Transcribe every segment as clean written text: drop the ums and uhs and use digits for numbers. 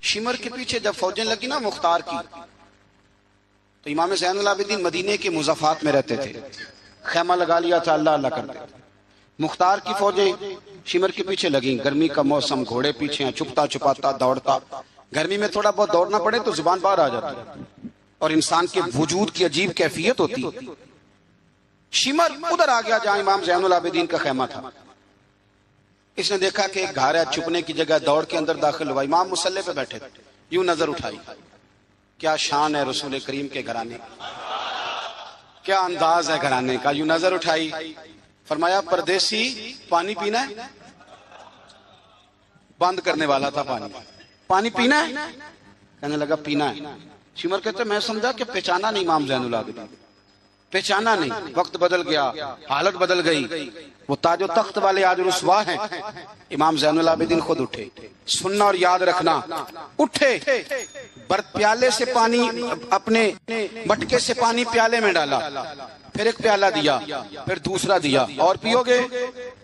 شمر کے پیچھے جب فوجیں لگی نا مختار کی، تو امام زین العابدین مدینے کے مضافات میں رہتے تھے، خیمہ لگا لیا تھا، اللہ اللہ کرتے تھے۔ مختار کی فوجیں شمر کے پیچھے لگیں، گرمی کا موسم، گھوڑے پیچھے ہیں، چھپتا چھپاتا دوڑتا، گرمی میں تھوڑا بہت دوڑنا پڑے تو زبان باہر آ جاتی اور انسان کے وجود کی عجیب کیفیت ہوتی۔ شمر ادھر آ گیا جہاں امام زین العابدین کا خیمہ تھا، اس نے دیکھا کہ ایک گھر ہے، چھپنے کی جگہ، دوڑ کے اندر داخل ہوا، امام مصلی پہ بیٹھے تھے، یوں نظر اٹھائی، کیا شان ہے رسول کریم کے گھرانے، کیا انداز ہے گھرانے کا، یوں نظر اٹھائی، فرمایا پردیسی پانی پینا ہے؟ بند کرنے والا تھا پانی پینا ہے؟ کہنے لگا پینا ہے۔ شمر کہتے میں سمجھا کہ پہچانا نہیں امام زین العابدین، پہچانا نہیں، وقت بدل گیا، حالت بدل گئی، وہ تاج و تخت والے آج رسوا ہیں۔ امام زین العابدین خود اٹھے، سننا اور یاد رکھنا، اٹھے، پیالے سے پانی، اپنے مٹکے سے پانی پیالے میں ڈالا، پھر ایک پیالہ دیا، پھر دوسرا دیا، اور پیو گے؟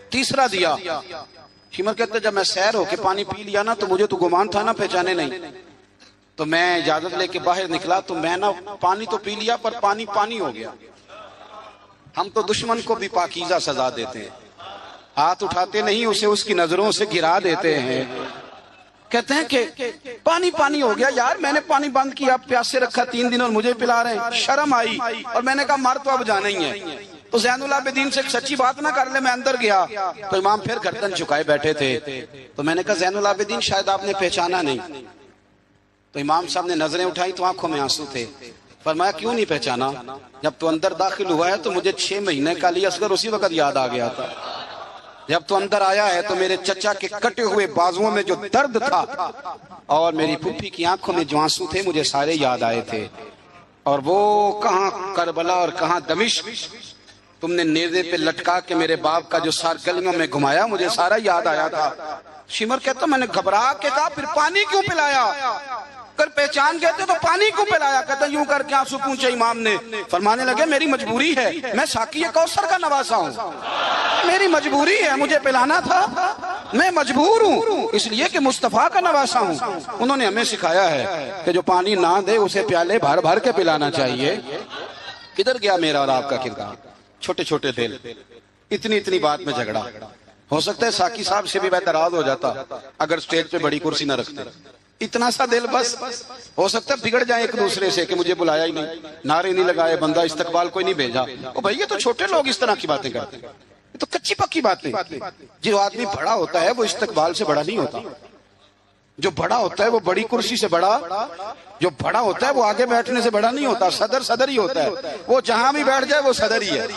تیسرا دیا۔ شمر کہتے جب میں سیر ہو کے پانی پی لیا نا تو مجھے تو گمان تھا نا پہچانے نہیں، تو میں اجازت لے کے باہر نکلا تو میں نا پانی تو پی لیا پر پانی پانی ہو گیا۔ ہم تو دشمن کو بھی پاکیزہ سزا دیتے ہیں، ہاتھ اٹھاتے نہیں، اسے اس کی نظروں سے گرا دیتے ہیں۔ کہتے ہیں کہ پانی پانی ہو گیا، یار میں نے پانی بند کیا، پیاسے رکھا 3 دن اور مجھے پلا رہے ہیں، شرم آئی اور میں نے کہا مر تو اب جانا ہی ہے، تو زین العابدین سے سچی بات نہ کر لے۔ میں اندر گیا تو امام پھر گردن جھکائے بیٹھے تھے، تو میں نے کہا زین العابدین شاید آپ نے پہچانا نہیں، تو امام صاحب نے نظریں اٹھائی تو آنکھوں میں آنسو تھے۔ فرمایا کیوں نہیں پہچانا؟ جب تو اندر داخل ہوا ہے تو مجھے 6 مہینے کا علی اصغر اسی وقت یاد آ گیا تھا، جب تو اندر آیا ہے تو میرے چچا کے کٹے ہوئے بازوؤں میں جو درد تھا اور میری پھپھی کی آنکھوں میں جو آنسو تھے مجھے سارے یاد آئے تھے، اور وہ کہاں کربلا اور کہاں دمشق تم نے نیزے پہ لٹکا کے میرے باپ کا جو سار گلیوں میں گھمایا مجھے سارا یاد آیا تھا۔ شمر کہتا میں نے گھبرا کے کہا پھر پانی کیوں پلایا؟ اگر پہچان گئے تھے تو پانی کیوں پلایا؟ کہتا یوں کر کے آنسو پونچھے امام نے، فرمانے لگے میری مجبوری ہے، میں ساقی کوثر کا نواسا ہوں، میری مجبوری ہے، مجھے پلانا تھا، میں مجبور ہوں اس لیے کہ مصطفیٰ کا نواسا ہوں۔ انہوں نے ہمیں سکھایا ہے کہ جو پانی نہ دے اسے پیالے بھر بھر کے پلانا چاہیے۔ کدھر گیا میرا اور آپ کا کردار؟ چھوٹے چھوٹے دل، اتنی اتنی بات میں جھگڑا، ہو سکتا ہے ساقی صاحب سے بھی بہتراز ہو جاتا اگر سٹیج پہ بڑی کرسی نہ رکھتے، اتنا سا دل بس، ہو سکتا ہے بگڑ جائیں ایک دوسرے سے کہ مجھے بلایا ہی نہیں، نعرے نہیں لگائے، بندہ استقبال کوئی نہیں بھیجا۔ او بھائی یہ تو چھوٹے لوگ اس طرح کی باتیں کرتے ہیں، یہ تو کچی پکی باتیں۔ جو آدمی بڑا ہوتا ہے وہ استقبال سے بڑا نہیں ہوتا، جو بڑا ہوتا ہے وہ بڑی کرسی سے بڑا، جو بڑا ہوتا ہے وہ آگے بیٹھنے سے بڑا نہیں ہوتا، صدر صدر ہی ہوتا ہے، وہ جہاں بھی بیٹھ جائے وہ صدر ہی ہے۔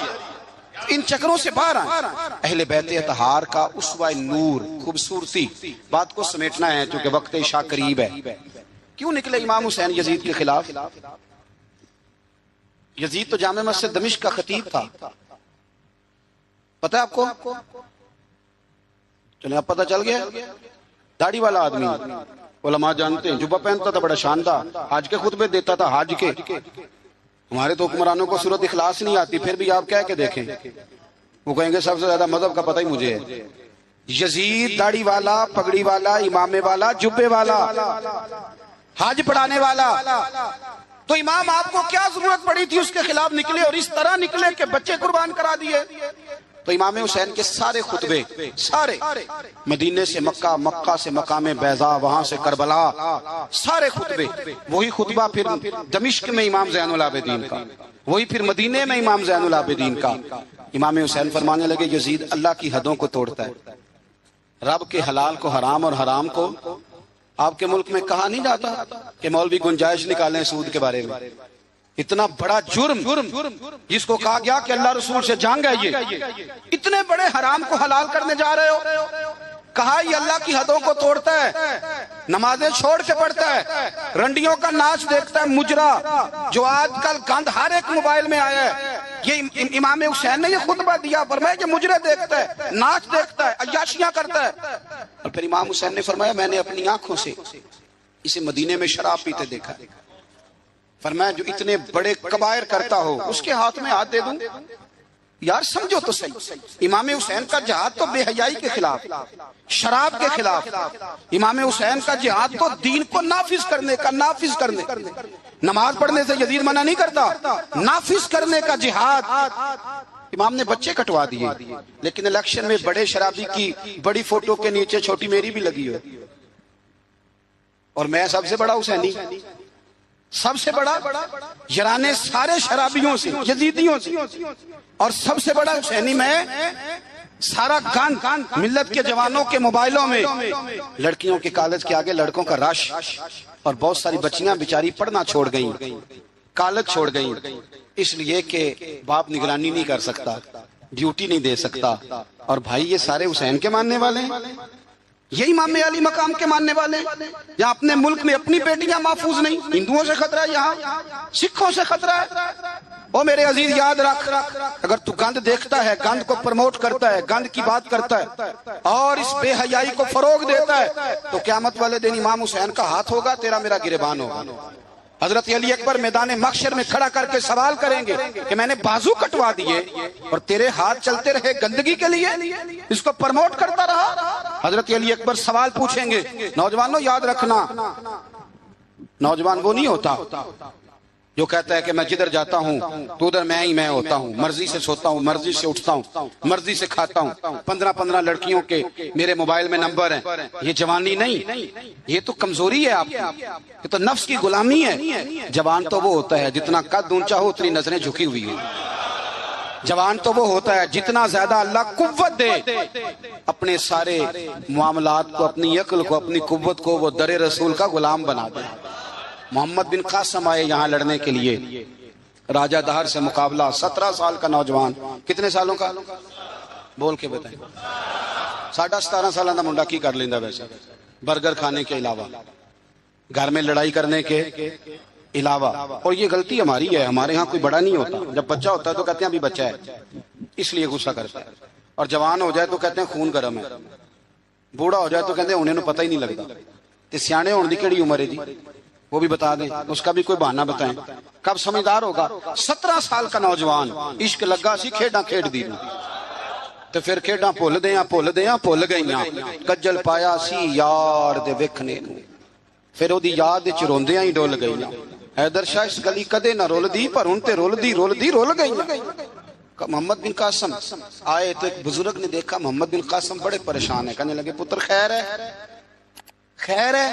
ان چکروں سے باہر آئیں۔ اہل بیت اطہار کا اسوہ نور، خوبصورتی، بات کو سمیٹنا ہے چونکہ وقت عشاء قریب ہے۔ کیوں نکلے امام حسین یزید کے خلاف؟ یزید تو جامع مسجد دمشق کا خطیب تھا، پتہ ہے آپ کو؟ چلیں اب پتہ چل گیا، داڑھی والا آدمی، علماء جانتے ہیں، جبہ پہنتا تھا بڑا شاندار، حج کے خطبے دیتا تھا، حج کے۔ ہمارے تو حکمرانوں کو سورت اخلاص نہیں آتی، پھر بھی آپ کہہ کے دیکھیں، وہ کہیں گے سب سے زیادہ مذہب کا پتہ ہی مجھے ہے۔ یزید داڑھی والا، پگڑی والا، امامے والا، جبے والا، حج پڑھانے والا، تو امام آپ کو کیا ضرورت پڑی تھی اس کے خلاف نکلے اور اس طرح نکلے کہ بچے قربان کرا دیے؟ تو امام حسین کے سارے خطبے، سارے مدینے سے مکہ، مکہ سے مقام بیضا، وہاں سے کربلا، سارے خطبے، وہی خطبہ پھر دمشق میں امام زین العابدین کا، وہی پھر مدینے میں امام زین العابدین کا۔ امام حسین فرمانے لگے یزید اللہ کی حدوں کو توڑتا ہے، رب کے حلال کو حرام اور حرام کو، آپ کے ملک میں کہا نہیں جاتا کہ مولوی گنجائش نکالیں سود کے بارے میں؟ اتنا بڑا جرم جس کو کہا گیا کہ اللہ رسول سے جنگ ہے، یہ اتنے بڑے حرام کو حلال کرنے جا رہے ہو، کہا یہ اللہ کی حدوں کو توڑتا ہے، نمازیں چھوڑ کے پڑھتا ہے، رنڈیوں کا ناچ دیکھتا ہے، مجرا جو آج کل گند ہر ایک موبائل میں آیا ہے، یہ امام حسین نے یہ خطبہ دیا، فرمایا کہ مجرے دیکھتا ہے، ناچ دیکھتا ہے، عیاشیاں کرتا ہے۔ اور پھر امام حسین نے فرمایا میں نے اپنی آنکھوں سے اسے مدینے میں شراب پیتے دیکھا، فرمایا جو اتنے بڑے کبائر کرتا ہو اس کے ہاتھ میں ہاتھ دے دوں؟ یار سمجھو تو صحیح، امام حسین کا جہاد تو بے حیائی کے خلاف، شراب کے خلاف، امام حسین کا جہاد تو دین کو نافذ کرنے کا، نماز پڑھنے سے یزید منع نہیں کرتا، نافذ کرنے کا جہاد۔ امام نے بچے کٹوا دیے، لیکن الیکشن میں بڑے شرابی کی بڑی فوٹو کے نیچے چھوٹی میری بھی لگی ہے، اور میں سب سے بڑا حسینی، سب سے بڑا یرانے سارے شرابیوں سے، یزیدیوں سے، اور سب سے بڑا حسینی میں۔ سارا گند ملت کے جوانوں کے موبائلوں میں، لڑکیوں کے کالج کے آگے لڑکوں کا رش، اور بہت ساری بچیاں بیچاری پڑھنا چھوڑ گئیں، کالج چھوڑ گئیں، اس لیے کہ باپ نگرانی نہیں کر سکتا، ڈیوٹی نہیں دے سکتا۔ اور بھائی یہ سارے حسین کے ماننے والے ہیں، یہ امام علی مقام کے ماننے والے ہیں۔ یہاں اپنے ملک میں اپنی بیٹیاں محفوظ نہیں، ہندوؤں سے خطرہ ہے، یہاں سکھوں سے خطرہ ہے۔ او میرے عزیز یاد رکھ، اگر تو گند دیکھتا ہے، گند کو پروموٹ کرتا ہے، گند کی بات کرتا ہے اور اس بے حیائی کو فروغ دیتا ہے، تو قیامت والے دن امام حسین کا ہاتھ ہوگا، تیرا میرا گریبان ہوگا۔ حضرت علی اکبر میدان محشر میں کھڑا کر کے سوال کریں گے کہ میں نے بازو کٹوا دیے اور تیرے ہاتھ چلتے رہے گندگی کے لیے، اس کو پرموٹ کرتا رہا۔ حضرت علی اکبر سوال پوچھیں گے، نوجوانوں یاد رکھنا، نوجوان وہ نہیں ہوتا جو کہتا ہے کہ میں جدھر جاتا ہوں تو ادھر میں ہی میں ہوتا ہوں، مرضی سے سوتا ہوں، مرضی سے اٹھتا ہوں، مرضی سے کھاتا ہوں، 15 لڑکیوں کے میرے موبائل میں نمبر ہیں۔ یہ جوانی نہیں، یہ تو کمزوری ہے آپ کی، یہ تو نفس کی غلامی ہے۔ جوان تو وہ ہوتا ہے جتنا قد اونچا ہو اتنی نظریں جھکی ہوئی ہیں۔ جوان تو وہ ہوتا ہے جتنا زیادہ اللہ قوت دے، اپنے سارے معاملات کو، اپنی عقل کو، اپنی قوت کو وہ در رسول کا غلام بنا دے۔ محمد بن قاسم آئے یہاں لڑنے کے لیے، راجہ دہر سے مقابلہ، 17 سال کا نوجوان، کتنے سالوں کا بول کے بتائیں؟ 17.5 سالہ منڈا کی کر لیندہ ویسے، برگر کھانے کے علاوہ، گھر میں لڑائی کرنے کے علاوہ۔ اور یہ غلطی ہماری ہے، ہمارے ہاں کوئی بڑا نہیں ہوتا، جب بچہ ہوتا ہے تو کہتے ہیں ابھی بچہ ہے، اس لیے غصہ کرتا ہے، اور جوان ہو جائے تو کہتے ہیں خون گرم ہے، بوڑھا ہو جائے تو کہتے ہیں انہیں پتہ ہی نہیں لگتا۔ تے سیانے ہونے دی کیڑی عمر ہے جی، وہ بھی بتا دیں، اس کا بھی کوئی بہانہ بتائیں، کب سمجھدار ہوگا؟ 17 سال کا نوجوان، عشق لگا سی کھیڈاں کھیڈ دی، تو پھر کھیڈاں بھول گئیاں، کجل پایا سی یار دے ویکھنے نوں، پھر او دی یاد وچ روندیاں ہی ڈول گئیاں۔ حیدر شاہ اس گلی کدے نہ رول دی، پر ہن تے رول گئیاں۔ محمد بن قاسم آئے تو ایک بزرگ نے دیکھا محمد بن قاسم بڑے پریشان ہے، کہنے لگے پتر خیر ہے؟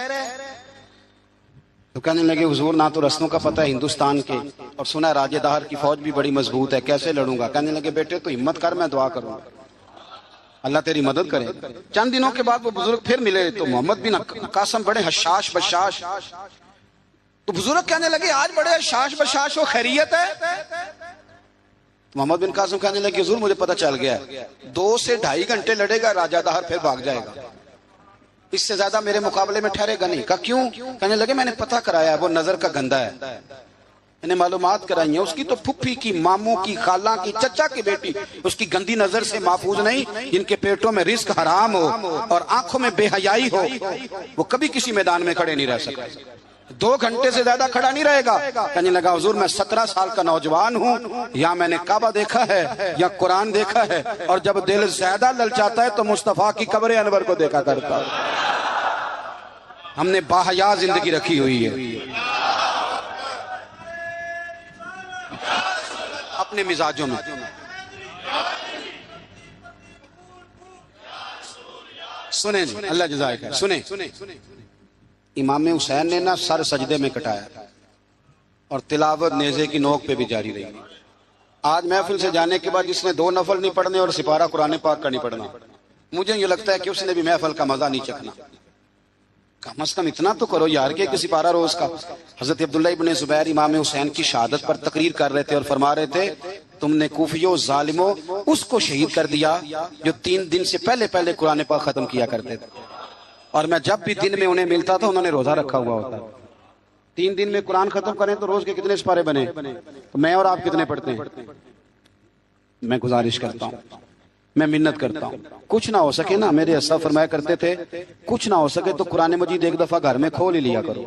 تو کہنے لگے حضور نہ تو رسموں کا پتہ ہے ہندوستان کے، اور سنا ہے راجہ دہر کی فوج بھی بڑی مضبوط ہے، کیسے لڑوں گا؟ کہنے لگے بیٹے تو ہمت کر، میں دعا کروں، اللہ تیری مدد کرے۔ چند دنوں کے بعد وہ بزرگ پھر ملے تو محمد بن قاسم بڑے حشاش بشاش، تو بزرگ کہنے لگے آج بڑے حشاش بشاش ہو، خیریت ہے؟ محمد بن قاسم کہنے لگے حضور مجھے پتہ چل گیا ہے، 2 سے 2.5 گھنٹے لڑے گا راجہ دہر پھر بھاگ جائے گا، اس سے زیادہ میرے مقابلے میں ٹھہرے گا نہیں۔ کہا کیوں؟ کہنے لگے میں نے پتہ کرایا ہے وہ نظر کا گندہ ہے، میں نے معلومات کرائی ہیں، اس کی تو پھپھی کی، ماموں کی، خالہ کی، چچا کی بیٹی اس کی گندی نظر سے محفوظ نہیں، جن کے پیٹوں میں رزق حرام ہو اور آنکھوں میں بے حیائی ہو، وہ کبھی کسی میدان میں کھڑے نہیں رہ سکتے، 2 گھنٹے سے زیادہ کھڑا نہیں رہے گا۔ کہنے لگا حضور میں 17 سال کا نوجوان ہوں، یا میں نے کعبہ دیکھا ہے یا قرآن دیکھا ہے، اور جب دل زیادہ للچاتا ہے تو مصطفیٰ کی قبر انور کو دیکھا کرتا ہے۔ ہم نے باحیا زندگی رکھی ہوئی ہے اپنے مزاجوں میں۔ سنیں جی، اللہ جزائے خیر، سنیں، امام حسین نے نا سر سجدے میں کٹایا اور تلاوت نیزے کی نوک پہ بھی جاری رہی۔ آج محفل سے جانے کے بعد جس نے 2 نفل نہیں پڑھنے اور سپارہ قرآن پاک کا نہیں پڑھنا، مجھے یہ لگتا ہے کہ اس نے بھی محفل کا مزہ نہیں چکھنا۔ کم از کم اتنا تو کرو یار کہ سپارہ روز کا۔ حضرت عبداللہ ابن زبیر امام حسین کی شہادت پر تقریر کر رہے تھے اور فرما رہے تھے تم نے کوفیوں ظالموں اس کو شہید کر دیا جو 3 دن سے پہلے قرآن پاک ختم کیا کرتے تھے، اور میں جب بھی دن میں انہیں ملتا تھا انہوں نے روزہ رکھا ہوا ہوتا۔ 3 دن میں قرآن ختم کریں تو روز کے کتنے سپارے بنے؟ تو میں اور آپ کتنے پڑھتے ہیں؟ میں گزارش کرتا ہوں، میں منت کرتا ہوں، کچھ نہ ہو سکے نا، میرے اسلاف فرمایا کرتے تھے کچھ نہ ہو سکے تو قرآن مجید ایک دفعہ گھر میں کھول ہی لیا کرو۔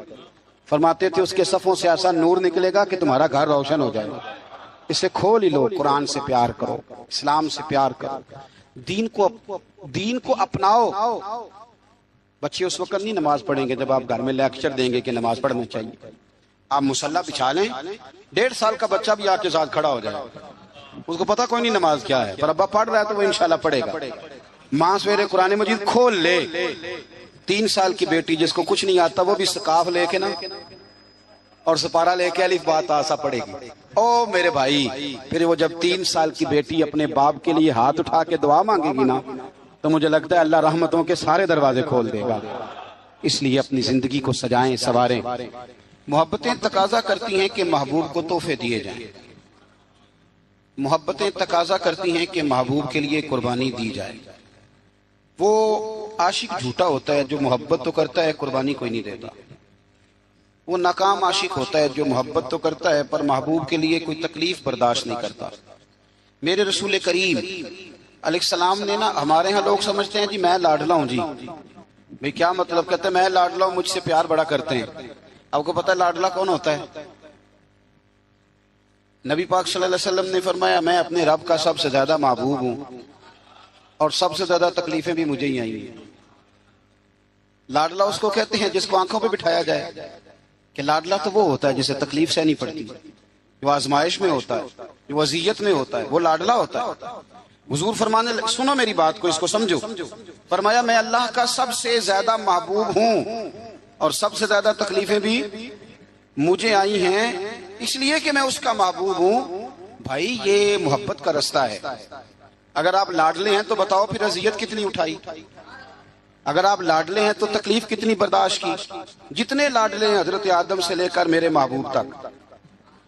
فرماتے تھے اس کے صفوں سے ایسا نور نکلے گا کہ تمہارا گھر روشن ہو جائے گا۔ اسے کھول ہی لو، قرآن سے پیار کرو، اسلام سے پیار کرو، دین کو اپناؤ۔ بچے اس وقت نہیں نماز پڑھیں گے جب آپ گھر میں لیکچر دیں گے کہ نماز پڑھنا چاہیے۔ آپ مصلی بچھا لیں، 1.5 سال کا بچہ بھی آپ کے ساتھ کھڑا ہو جائے، اس کو پتا کوئی نہیں نماز کیا ہے، پر ابا پڑھ رہا ہے تو وہ انشاءاللہ پڑھے گا۔ ماں سویرے قرآن مجید کھول لے، 3 سال کی بیٹی جس کو کچھ نہیں آتا وہ بھی سقاف لے کے نا اور سپارہ لے کے الف با تا سا پڑھے گی۔ او میرے بھائی، پھر وہ جب 3 سال کی بیٹی اپنے باپ کے لیے ہاتھ اٹھا کے دعا مانگے گی نا تو مجھے لگتا ہے اللہ رحمتوں کے سارے دروازے کھول دے گا۔ اس لیے اپنی زندگی کو سجائیں، سنواریں۔ محبتیں تقاضا کرتی ہیں کہ محبوب کو تحفے دیے جائیں، محبتیں تقاضا کرتی ہیں کہ محبوب کے لیے قربانی دی جائے۔ وہ عاشق جھوٹا ہوتا ہے جو محبت تو کرتا ہے قربانی کوئی نہیں دیتا، وہ ناکام عاشق ہوتا ہے جو محبت تو کرتا ہے پر محبوب کے لیے کوئی تکلیف برداشت نہیں کرتا۔ میرے رسول کریم علیہ السلام نے نا، ہمارے ہاں لوگ سمجھتے ہیں جی میں لاڈلا ہوں، جی بھئی کیا مطلب؟ کہتے ہیں میں لاڈلا ہوں، مجھ سے پیار بڑا کرتے ہیں۔ آپ کو پتہ ہے لاڈلا کون ہوتا ہے؟ نبی پاک صلی اللہ علیہ وسلم نے فرمایا میں اپنے رب کا سب سے زیادہ محبوب ہوں اور سب سے زیادہ تکلیفیں بھی مجھے ہی آئی ہیں۔ لاڈلا اس کو کہتے ہیں جس کو آنکھوں پہ بٹھایا جائے، کہ لاڈلا تو وہ ہوتا ہے جسے تکلیف سہنی پڑتی، جو آزمائش میں ہوتا ہے، جو اذیت میں ہوتا ہے، وہ لاڈلا ہوتا ہے۔ حضور فرمانے، سنو میری بات کو، اس کو سمجھو، فرمایا میں اللہ کا سب سے زیادہ محبوب ہوں اور سب سے زیادہ تکلیفیں بھی مجھے آئی ہیں اس لیے کہ میں اس کا محبوب ہوں۔ بھائی یہ محبت کا رستہ ہے۔ اگر آپ لاڈلے ہیں تو بتاؤ پھر اذیت کتنی اٹھائی، اگر آپ لاڈلے ہیں تو تکلیف کتنی برداشت کی۔ جتنے لاڈلے ہیں حضرت آدم سے لے کر میرے محبوب تک،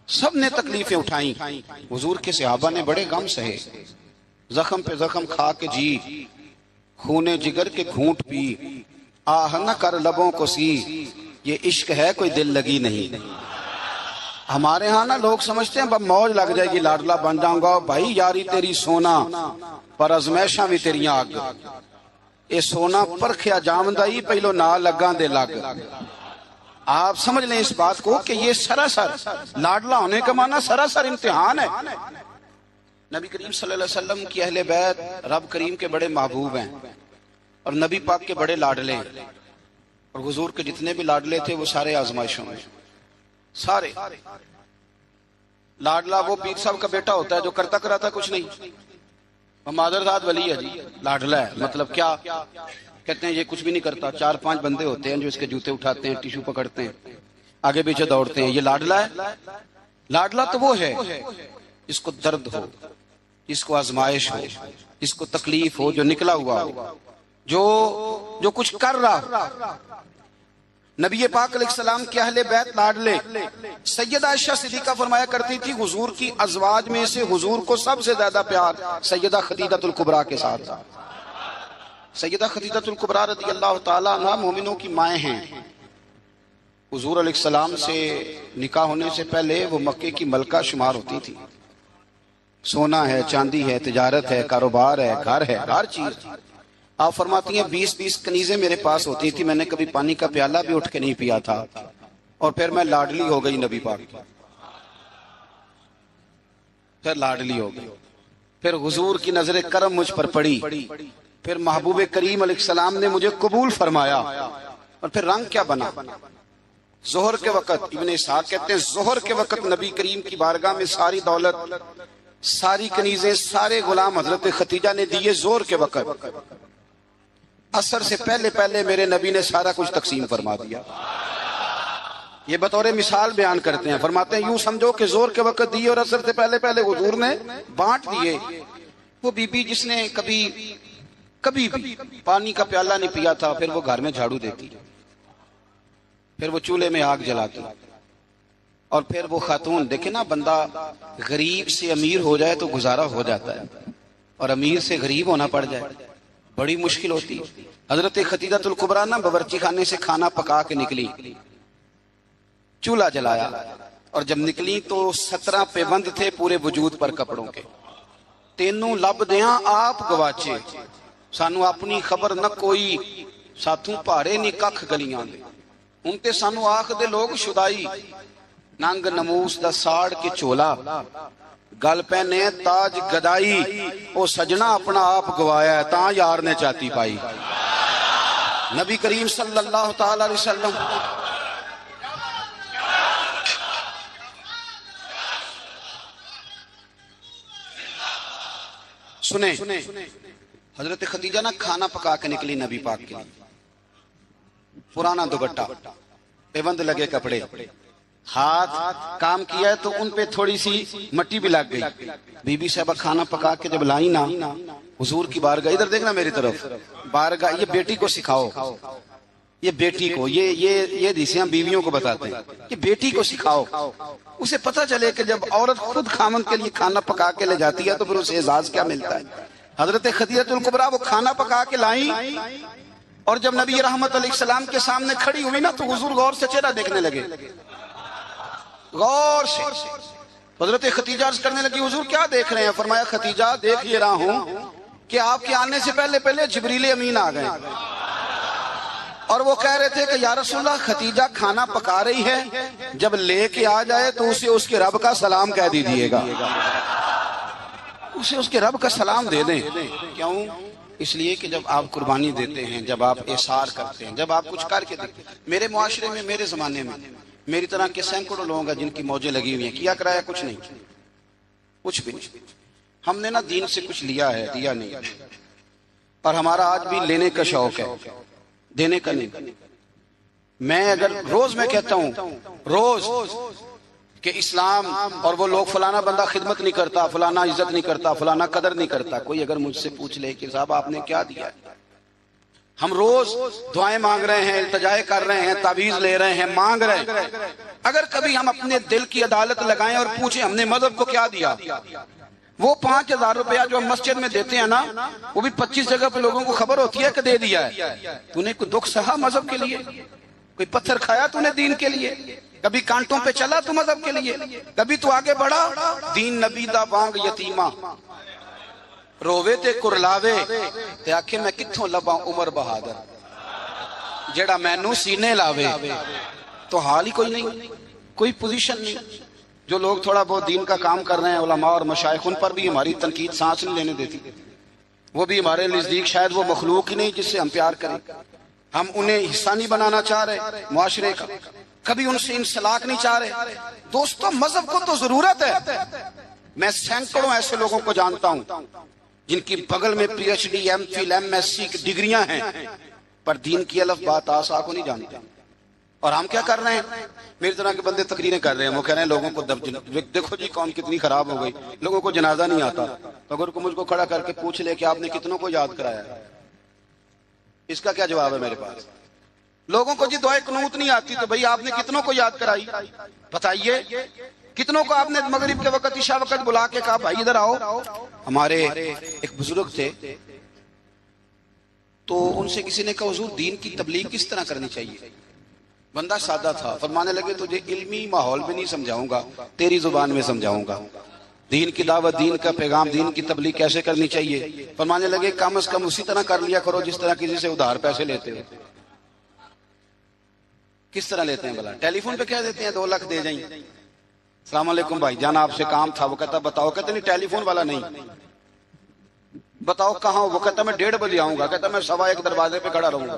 سب نے تکلیفیں اٹھائیں۔ حضور کے صحابہ نے بڑے غم سہے، زخم پہ زخم کھا کے جی، خون جگر کے گھونٹ پی، آہ نہ کر لبوں کو سی، یہ عشق ہے کوئی دل لگی نہیں۔ ہمارے ہاں نا لوگ سمجھتے ہیں موج لگ جائے گی لاڈلا بن جاؤں گا۔ بھائی یاری تیری سونا پر ازمائشاں بھی تیریاں آگ، اے سونا پرکھیا جامدائی پہلو نہ لگاں دے لگ۔ آپ سمجھ لیں اس بات کو کہ یہ سراسر لاڈلا ہونے کا معنی سراسر امتحان ہے۔ نبی کریم صلی اللہ علیہ وسلم کی اہل بیت رب کریم کے بڑے محبوب ہیں اور نبی پاک کے بڑے لاڈلے ہیں، اور حضور کے جتنے بھی لاڈلے تھے وہ سارے آزمائشوں میں، سارے۔ لاڈلا وہ پیر صاحب کا بیٹا ہوتا ہے جو کرتا کراتا کچھ نہیں، وہ مادرزاد ولی ہے جی، لاڈلا ہے۔ مطلب کیا کہتے ہیں؟ یہ کچھ بھی نہیں کرتا، 4-5 بندے ہوتے ہیں جو اس کے جوتے اٹھاتے ہیں، ٹیشو پکڑتے ہیں، آگے پیچھے دوڑتے ہیں، یہ لاڈلا ہے۔ لاڈلا تو وہ ہے جس کو درد ہو، جس کو آزمائش ہو، جس کو تکلیف ہو، جو نکلا ہوا ہو، جو کچھ کر رہا۔ نبی پاک علیہ السلام کے اہل بیت لاڈلے، سیدہ عائشہ صدیقہ فرمایا کرتی تھی حضور کی ازواج میں سے حضور کو سب سے زیادہ پیار سیدہ خدیجہ الکبریٰ کے ساتھ تھا۔ سیدہ خدیجہ الکبریٰ رضی اللہ تعالیٰ عنہ مومنوں کی مائیں ہیں۔ حضور علیہ السلام سے نکاح ہونے سے پہلے وہ مکے کی ملکہ شمار ہوتی تھی۔ سونا ہے، چاندی ہے، تجارت ہے، کاروبار ہے، گھر ہے، ہر چیز۔ آپ فرماتی ہیں 20 کنیزیں میرے پاس ہوتی تھی، میں نے کبھی پانی کا پیالہ بھی اٹھ کے نہیں پیا تھا، اور پھر میں لاڈلی ہو گئی نبی پاک کی، پھر لاڈلی ہو گئی، پھر حضور کی نظر کرم مجھ پر پڑی، پھر محبوب کریم علیہ السلام نے مجھے قبول فرمایا، اور پھر رنگ کیا بنا۔ ظہر کے وقت ابن اسحاق کہتے ہیں ظہر کے وقت نبی کریم کی بارگاہ میں ساری دولت، ساری کنیزیں، سارے غلام حضرت خدیجہ نے دیے ظہر کے وقت۔ عصر سے پہلے پہلے میرے نبی نے سارا کچھ تقسیم فرما دیا۔ یہ بطور مثال بیان کرتے ہیں، فرماتے ہیں یوں سمجھو کہ ظہر کے وقت دیے اور عصر سے پہلے پہلے حضور نے بانٹ دیے۔ وہ بی بی جس نے کبھی بھی پانی کا پیالہ نہیں پیا تھا، پھر وہ گھر میں جھاڑو دیتی، پھر وہ چولہے میں آگ جلاتی، اور پھر وہ خاتون، دیکھیں نا بندہ غریب سے امیر ہو جائے تو گزارا ہو جاتا ہے، اور امیر سے غریب ہونا پڑ جائے بڑی مشکل ہوتی۔ حضرت خدیجہ الکبریٰ نا باورچی خانے سے کھانا پکا کے نکلی، چولہا جلایا، اور جب نکلی تو 17 پیوند تھے پورے وجود پر کپڑوں کے۔ تینوں لب دیاں آپ گواچے، سانو اپنی خبر نہ کوئی، ساتھوں پہاڑے نہیں ککھ گلیاں دے، ان تے سانو آخ دے لوگ شدائی، ننگ نموس دا ساڑ کے چولا، گل پہنے تاج گدائی او سجنا اپنا آپ گوایا ہے تاں یار نے چاتی پائی. نبی کریم صلی اللہ تعالی علیہ وسلم سنیں حضرت خدیجہ نا کھانا پکا کے نکلی نبی پاک کے لیے. پرانا دوپٹہ، پیوند لگے کپڑے، ہاتھ کام کیا ہے تو ان پہ تھوڑی سی مٹی بھی لگ گئی. بی بی صاحبہ کھانا پکا کے جب لائی نا حضور کی بارگاہ، ادھر دیکھنا میری طرف، بارگاہ، یہ بیٹی کو سکھاؤ، یہ بیٹی کو، یہ دیسیاں بیویوں کو بتاتے ہیں، یہ بیٹی کو سکھاؤ. اسے پتہ چلے کہ جب عورت خود خامن کے لیے کھانا پکا کے لے جاتی ہے تو پھر اسے اعزاز کیا ملتا ہے. حضرت خدیجہ الکبریٰ وہ کھانا پکا کے لائیں اور جب نبی رحمت علیہ السلام کے سامنے کھڑی ہوئی نا تو حضور غور سے چہرہ دیکھنے لگے، غور سے. حضرت خدیجہ عرض کرنے لگی حضور کیا دیکھ رہے ہیں؟ فرمایا خدیجہ دیکھ یہ رہا ہوں کہ آپ کے آنے سے پہلے جبریل امین آ گئے اور وہ کہہ رہے تھے کہ یا رسول اللہ خدیجہ کھانا پکا رہی ہے، جب لے کے آ جائے تو اسے اس کے رب کا سلام کہہ دیجئے گا، اسے اس کے رب کا سلام دے دیں. کیوں؟ اس لیے کہ جب آپ قربانی دیتے ہیں، جب آپ احسار کرتے ہیں، جب آپ کچھ کر کے دیتے ہیں. میرے معاشرے میں، میرے زمانے میں میری طرح کے سینکڑوں لوگ ہیں جن کی موجیں لگی ہوئی ہیں، کیا کرایا کچھ نہیں، کچھ بھی نہیں. ہم نے نا دین سے کچھ لیا ہے، دیا نہیں، اور ہمارا آج بھی لینے کا شوق ہے، دینے کا نہیں. میں اگر روز میں کہتا ہوں روز کہ اسلام اور وہ لوگ فلانا بندہ خدمت نہیں کرتا، فلانا عزت نہیں کرتا، فلانا قدر نہیں کرتا، کوئی اگر مجھ سے پوچھ لے کہ صاحب آپ نے کیا دیا ہے، ہم روز دعائیں مانگ رہے ہیں، التجائے کر رہے ہیں، تعویذ لے رہے ہیں، مانگ رہے ہیں. اگر کبھی ہم اپنے دل کی عدالت لگائیں اور پوچھیں ہم نے مذہب کو کیا دیا، وہ 5,000 روپیہ جو ہم مسجد میں دیتے ہیں نا، وہ بھی 25 جگہ پہ لوگوں کو خبر ہوتی ہے کہ دے دیا ہے. تو نے کوئی دکھ سہا مذہب کے لیے؟ کوئی پتھر کھایا تو نے دین کے لیے؟ کبھی کانٹوں پہ چلا تو مذہب کے لیے؟ کبھی تو آگے بڑھا؟ دین نبی دا بانگ یتیمہ رووے تے کرلاوے تے آکھے میں کتھوں لباں عمر بہادر جیڑا مینوں سینے لاوے. تو حال ہی کوئی نہیں، کوئی پوزیشن نہیں. جو لوگ تھوڑا بہت دین کا کام کر رہے ہیں، علماء اور مشائخ، ان پر بھی ہماری تنقید سانس نہیں لینے دیتی. وہ بھی ہمارے نزدیک شاید وہ مخلوق ہی نہیں جس سے ہم پیار کریں. ہم انہیں حصہ نہیں بنانا چاہ رہے معاشرے کا، کبھی ان سے انسلاک نہیں چاہ رہے. دوستو مذہب کو تو ضرورت ہے. میں سینکڑوں ایسے لوگوں کو جانتا ہوں جن کی بغل میں P H D, M Phil, M S C کی ڈگریاں ہیں، پر دین کی الف بات آسا کو نہیں جانتے. اور ہم کیا کر رہے ہیں؟ میری طرح کے بندے تقریریں کر رہے ہیں، وہ کہہ رہے ہیں لوگوں کو دیکھو جی قوم کتنی خراب ہو گئی، لوگوں کو جنازہ نہیں آتا. تو اگر کوئی مجھ کو کھڑا کر کے پوچھ لے کہ آپ نے کتنوں کو یاد کرایا ہے، اس کا کیا جواب ہے میرے پاس؟ لوگوں کو جی دعائے قنوت نہیں آتی تو بھئی آپ نے کتنوں کو یاد کرائی؟ بتائیے کتنوں کو آپ نے مغرب کے وقت، عشاء وقت بلا کے کہا بھائی ادھر آؤ؟ ہمارے ایک بزرگ تھے تو ان سے کسی نے کہا حضور دین کی تبلیغ کس طرح کرنی چاہیے؟ بندہ سادہ تھا، فرمانے لگے تجھے علمی ماحول میں نہیں سمجھاؤں گا، تیری زبان میں سمجھاؤں گا. دین کی دعوت، دین کا پیغام، دین کی تبلیغ کیسے کرنی چاہیے. فرمانے لگے کم از کم اسی طرح کر لیا کرو جس طرح کسی سے ادھار پیسے لیتے ہو. کس طرح لیتے ہیں بھلا؟ ٹیلی فون پہ کہہ دیتے ہیں 2 لاکھ دے جائیں، السلام علیکم بھائی جان آپ سے کام تھا. وہ کہتا بتاؤ، کہتے نہیں ٹیلی فون والا نہیں، بتاؤ کہاں ہو؟ وہ کہتا میں 1:30 بجے آؤں گا. کہتا میں 1:15 دروازے پہ کھڑا رہوں گا.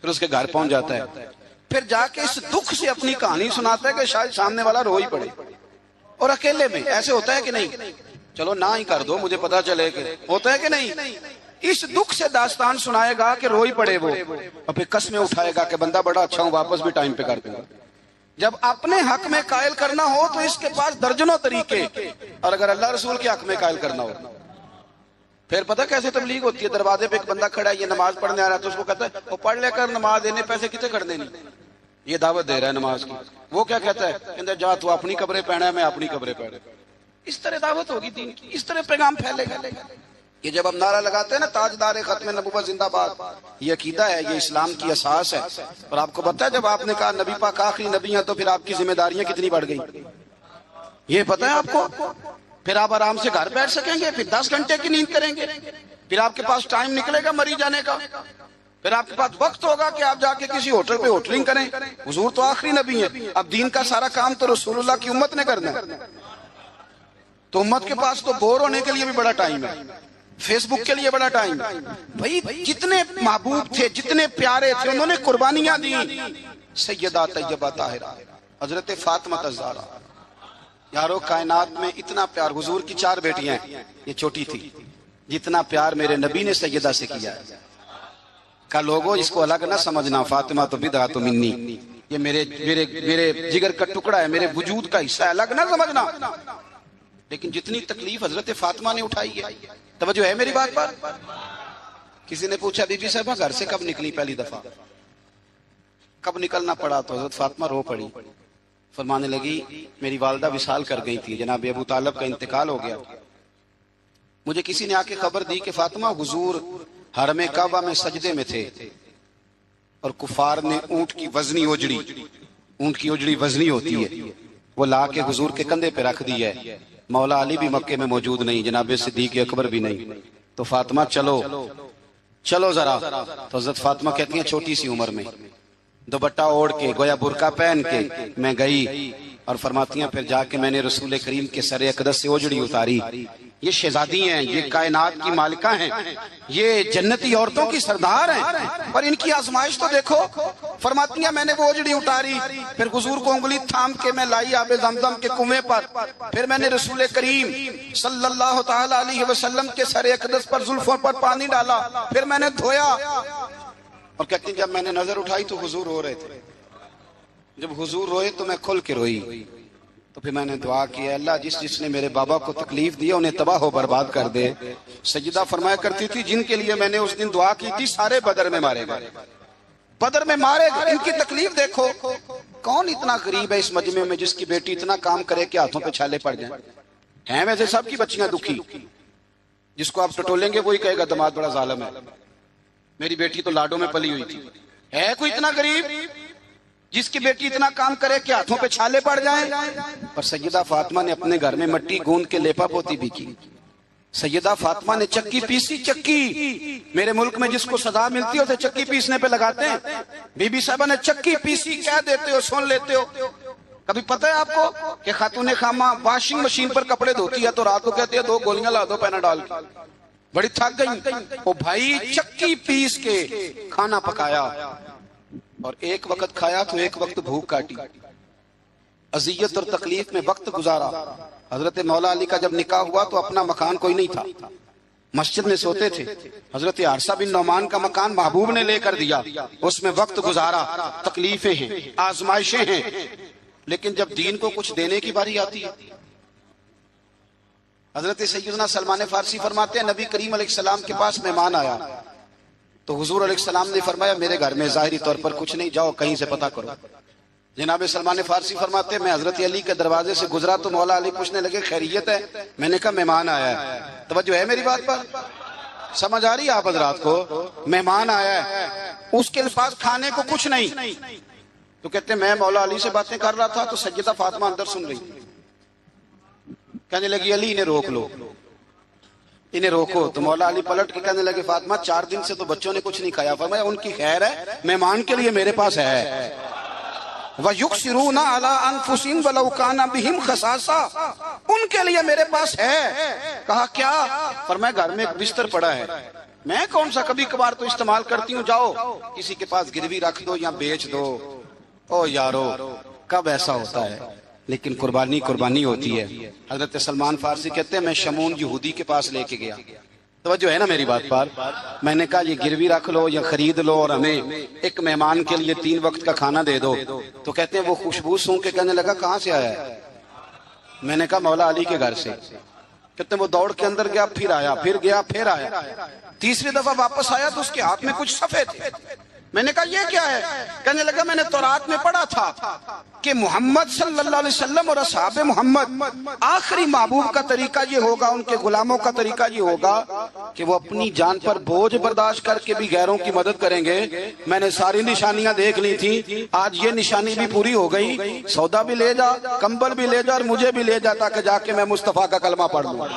پھر اس کے گھر پہنچ جاتا ہے، پھر جا کے اس دکھ سے اپنی کہانی سناتا ہے کہ شاید سامنے والا رو ہی پڑے. اور اکیلے میں ایسے ہوتا ہے کہ نہیں؟ چلو نہ ہی کر دو مجھے پتا چلے کہ ہوتا ہے کہ نہیں. اس دکھ سے داستان سنائے گا کہ رو ہی پڑے وہ، اور پھر قسمیں اٹھائے گا کہ بندہ بڑا اچھا ہوں، واپس بھی ٹائم پہ کر دوں گا. جب اپنے حق میں قائل کرنا ہو تو اس کے پاس درجنوں طریقے، اور اگر اللہ رسول کے حق میں قائل کرنا ہو پھر پتہ کیسے تبلیغ ہوتی ہے. دروازے پہ ایک بندہ کھڑا ہے، یہ نماز پڑھنے آ رہا ہے، تو اس کو کہتا ہے وہ پڑھ لے کر نماز دینے پیسے کتنے کھڑنے نہیں، یہ دعوت دے رہا ہے نماز کی. وہ کیا کہتا ہے؟ کہتا جا تو اپنی قبریں پہنا ہے، میں اپنی قبریں پہنا. اس طرح دعوت ہوگی دین کی، اس طرح پیغام پھیلے گا. یہ جب ہم نعرہ لگاتے ہیں نا تاجدار ختم نبوت زندہ باد، یہ عقیدہ ہے، یہ اسلام کی اساس ہے. اور آپ کو پتہ ہے جب آپ نے کہا نبی پاک آخری نبی ہیں تو پھر آپ کی ذمہ داریاں کتنی بڑھ گئی، یہ پتہ ہے آپ کو؟ پھر آپ آرام سے گھر بیٹھ سکیں گے، پھر 10 گھنٹے کی نیند کریں گے، پھر آپ کے پاس ٹائم نکلے گا مری جانے کا، پھر آپ کے پاس وقت ہوگا کہ آپ جا کے کسی ہوٹل پہ ہوٹلنگ کریں. حضور تو آخری نبی ہیں، اب دین کا سارا کام تو رسول اللہ کی امت نے کرنا ہے. تو امت کے پاس تو بور ہونے کے لیے بھی بڑا ٹائم ہے، فیس بک کے لیے بڑا ٹائم ہے۔ بھائی جتنے محبوب تھے، جتنے پیارے تھے، انہوں نے قربانیاں دی۔ سیدہ طیبہ طاہرہ حضرت فاطمہ الزہرا، یارو کائنات میں اتنا پیار، حضور کی 4 بیٹیاں ہیں، یہ چھوٹی تھی، جتنا پیار میرے نبی نے سیدہ سے کیا ہے کا لوگوں اس کو الگ نہ سمجھنا، فاطمہ تو بدعۃ منی، یہ میرے جگر کا ٹکڑا ہے، میرے وجود کا حصہ ہے، الگ نہ سمجھنا۔ لیکن جتنی تکلیف حضرت فاطمہ نے اٹھائی ہے، توجہ ہے میری بات پر؟ کسی نے پوچھا بی بی صاحبہ گھر سے کب نکلی پہلی دفعہ، کب نکلنا پڑا؟ تو حضرت فاطمہ رو پڑی، فرمانے لگی میری والدہ وصال کر گئی تھی، جناب ابو طالب کا انتقال ہو گیا، مجھے کسی نے آ کے خبر دی کہ فاطمہ حضور حرم کعبہ میں سجدے میں تھے اور کفار نے اونٹ کی وزنی اوجڑی، اونٹ کی اوجڑی وزنی ہوتی ہے، وہ لا کے حضور کے کندھے پہ رکھ دی ہے، مولا علی بھی مکے میں موجود نہیں، جناب صدیق اکبر بھی نہیں، تو فاطمہ چلو ذرا۔ تو حضرت فاطمہ کہتی ہیں چھوٹی سی عمر میں دوپٹہ اوڑھ کے، گویا برقع پہن کے میں گئی، اور فرماتی ہیں پھر جا کے میں نے رسول کریم کے سر اقدس سے اوجڑی اتاری۔ یہ شہزادی ہیں، یہ کائنات کی مالکہ ہیں، یہ جنتی عورتوں کی سردار ہیں، پر ان کی آزمائش تو دیکھو۔ فرماتی ہیں میں نے وہ اوجڑی اتاری، پھر حضور کو انگلی تھام کے میں لائی آب زمزم کے کنویں پر، پھر میں نے رسول کریم صلی اللہ تعالی علیہ وسلم کے سر اقدس پر زلفوں پر پانی ڈالا، پھر میں نے دھویا، اور کہتی ہیں جب میں نے نظر اٹھائی تو حضور رو رہے تھے، جب حضور روئے تو میں کھل کے روئی، تو پھر میں نے دعا کی ہے اللہ جس نے میرے بابا کو تکلیف دی انہیں تباہ و برباد کر دے۔ سیدہ فرمایا کرتی تھی جن کے لیے میں نے اس دن دعا کی تھی سارے بدر میں مارے گئے، بدر میں مارے گئے۔ ان کی تکلیف دیکھو، کون اتنا غریب ہے اس مجمع میں جس کی بیٹی اتنا کام کرے کہ ہاتھوں پہ چھالے پڑ جائیں؟ ہیں ویسے سب کی بچیاں دکھی، جس کو آپ ٹٹولیں گے وہی کہے گا دماد بڑا ظالم ہے، میری بیٹی تو لاڈوں میں پلی ہوئی تھی۔ ہے کوئی اتنا غریب جس کی بیٹی اتنا کام کرے کہ ہاتھوں پہ چھالے پڑ جائیں؟ اور سیدہ فاطمہ نے اپنے گھر میں مٹی گوند کے لیپا پوتی بھی کی، سیدہ فاطمہ نے چکی پیسی، چکی میرے ملک میں جس کو سزا ملتی ہے اسے چکی پیسنے پہ لگاتے ہیں، بی بی صاحبہ نے چکی پیسی، کہہ دیتے ہو سن لیتے ہو۔ کبھی پتہ ہے آپ کو کہ خاتون خامہ واشنگ مشین پر کپڑے دھوتی ہے تو رات کو کہتے ہیں 2 گولیاں لا دو پیناڈول کی، بڑی تھک گئی، وہ بھائی چکی پیس کے کھانا پکایا، اور ایک وقت کھایا تو ایک وقت بھوک کاٹی، اذیت اور تکلیف میں وقت گزارا۔ حضرت مولا علی کا جب نکاح ہوا تو اپنا مکان کوئی نہیں تھا، مسجد میں سوتے تھے، حضرت عرصہ بن نعمان کا مکان محبوب نے لے کر دیا، اس میں وقت گزارا، تکلیفیں ہیں، آزمائشیں ہیں، لیکن جب دین کو کچھ دینے کی باری آتی ہے، حضرت سیدنا سلمان فارسی فرماتے ہیں نبی کریم علیہ السلام کے پاس مہمان آیا تو حضور علیہ السلام نے فرمایا میرے گھر میں ظاہری طور پر کچھ نہیں، جاؤ کہیں سے پتہ کرو۔ جناب سلمان فارسی فرماتے ہیں میں حضرت علی کے دروازے سے گزرا تو مولا علی پوچھنے لگے خیریت ہے؟ میں نے کہا مہمان آیا ہے۔ توجہ ہے میری بات پر؟ سمجھ آ رہی ہے آپ حضرات کو؟ مہمان آیا ہے، اس کے پاس کھانے کو کچھ نہیں، تو کہتے ہیں میں مولا علی سے باتیں کر رہا تھا تو سیدہ فاطمہ اندر سن رہی، کہنے لگی علی انہیں روک لو، انہیں روکو، تو مولا علی پلٹ کے کہنے لگے فاطمہ 4 دن سے تو بچوں نے کچھ نہیں کھایا، فرمایا ان کی خیر ہے، مہمان کے لیے میرے پاس ہے۔ وَيُكْسِرُونَ عَلَىٰ أَنفُسِهِمْ وَلَوْ كَانَ بِهِمْ خَصَاصَةٌ، ان کے لیے میرے پاس ہے۔ کہا کیا؟ فرمایا گھر میں ایک بستر پڑا ہے، میں کون سا کبھی کبھار تو استعمال کرتی ہوں، جاؤ کسی کے پاس گروی رکھ دو یا بیچ دو۔ او یارو کب ایسا ہوتا ہے، لیکن قربانی ہوتی ہے۔ حضرت سلمان فارسی کہتے ہیں میں شمون یہودی کے پاس لے کے گیا، توجہ ہے نا میری بات پر؟ میں نے کہا یہ گروی رکھ لو یا خرید لو اور ہمیں ایک مہمان کے لیے 3 وقت کا کھانا دے دو، تو کہتے ہیں وہ خوشبو سونگ کے کہنے لگا کہاں سے آیا ہے؟ میں نے کہا مولا علی کے گھر سے۔ کہتے ہیں وہ دوڑ کے اندر گیا، پھر آیا، پھر گیا، پھر آیا، تیسری دفعہ واپس آیا تو اس کے ہاتھ میں کچھ صفحے تھے۔ میں نے کہا یہ کیا ہے؟ کہنے لگا میں نے تورات میں پڑھا تھا کہ محمد صلی اللہ علیہ وسلم اور اصحاب محمد آخری محبوب کا طریقہ یہ ہوگا، ان کے غلاموں کا طریقہ یہ ہوگا کہ وہ اپنی جان پر بوجھ برداشت کر کے بھی غیروں کی مدد کریں گے۔ میں نے ساری نشانیاں دیکھ لی تھی، آج یہ نشانی بھی پوری ہو گئی، سودا بھی لے جا، کمبل بھی لے جا اور مجھے بھی لے جا تاکہ جا کے میں مصطفیٰ کا کلمہ پڑھ لوں،